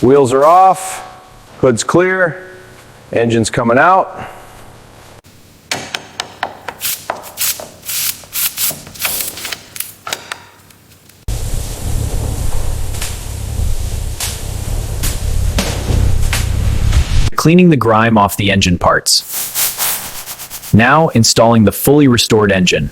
Wheels are off, hood's clear, engine's coming out. Cleaning the grime off the engine parts. Now installing the fully restored engine.